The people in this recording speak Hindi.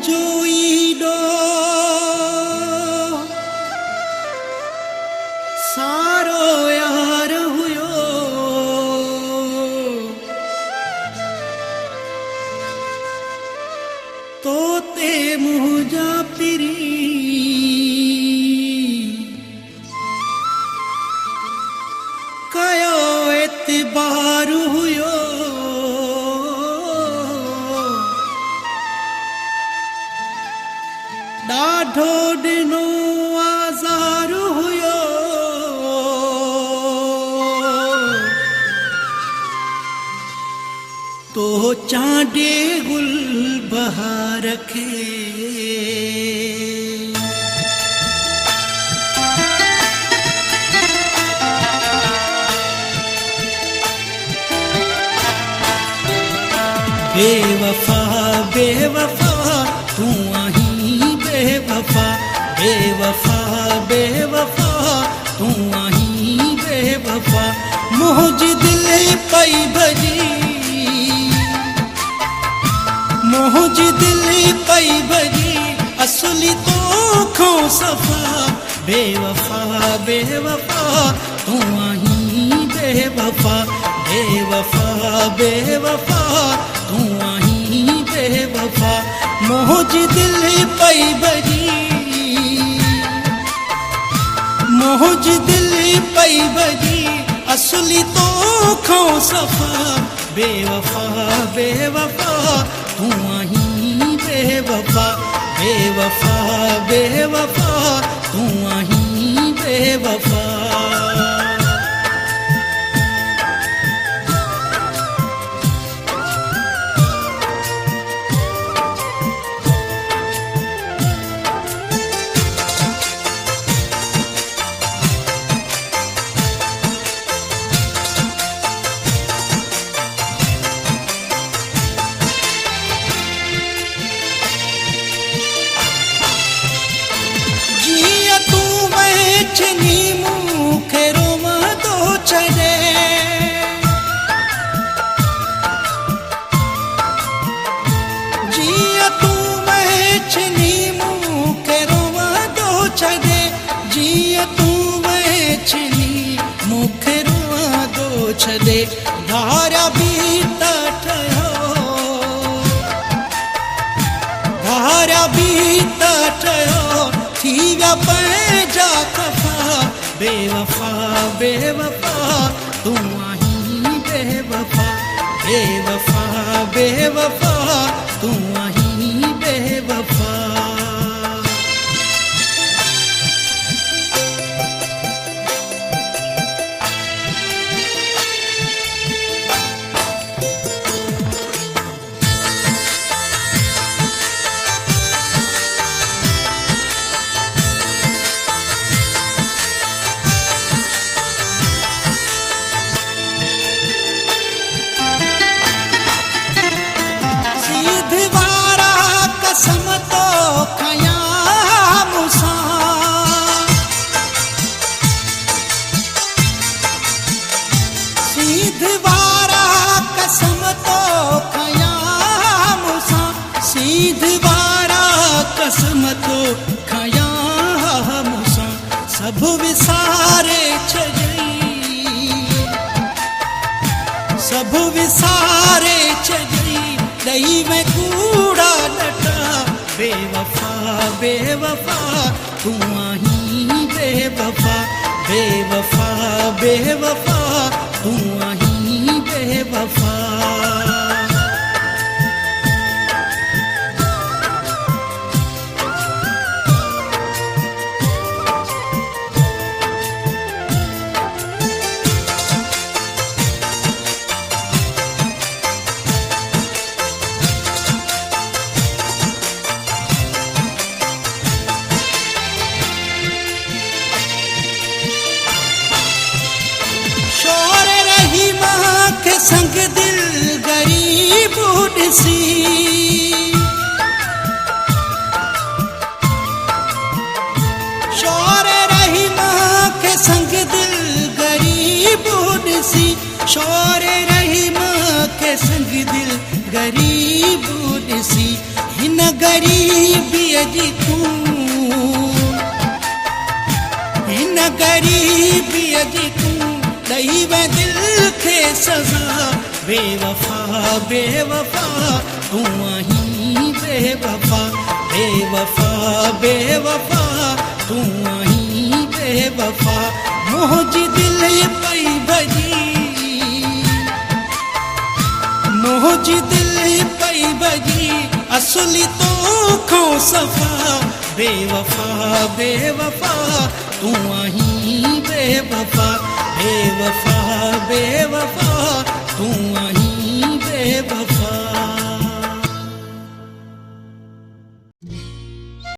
जोईडो सारो यार हुयो तोते मुझा पिरी कयो एतबार हुयो ॾाढो ॾिनो आज़ार हुयो तो चांडे गुल बहार खे बेवफा बेवफा तू आहीं बेवफा बेवफा बेवफा तू आहीं बेवफा मुझ दिल पई भजी मुझ दिल पई भजी असली तो खो सफा बेवफा बेवफा तू आहीं बेवफा बेवफा बेवफा तू आहीं बेवफा मुझ दिल पई भजी मुझ दिल पई भजी असली तो खो सफा बेवफा बेवफा तू आहीं बेवफा बेवफा बेवफा तू आहीं बेवफा चनी मुखे रोम दो छड़े जिया तू मैं चनी मुखे रोम दो छड़े जिया तू मैं चनी मुखे रोम दो छड़े धारा बीता ठयो धारा बीता ठयो थी गा पैजा बेवफा बेवफा तू आहीं बेवफा बेवफा बेवफा तू आहीं बेवफा कसम तो खया मुसा सीधवारा कसम तो खया मुसा सीधवारा कसम तो खया मुसा सब विसारे छजई सब विसारे छजई दही में कूड़ा बेवफा बेवफा तू आहीं बेवफा बेवफा बेवफा तू आहीं बेवफा संग दिल गरीब सी शोर रही माँ के संग दिल गरीब सी शोर रही माँ के संग दिल गरीब सी हिन गरीब दई वे दिल खे सज़ा बेवफा बेवफा तू आहीं बेवफा बेवफा बेवफा तू आहीं बेवफा मुंहिंजी दिल पई भॼी मुंहिंजी दिल पई भॼी असली तोखां सफ़ा बेवफा बेवफा तू आहीं बेवफा बेवफा बेवफा तू आहीं बेवफा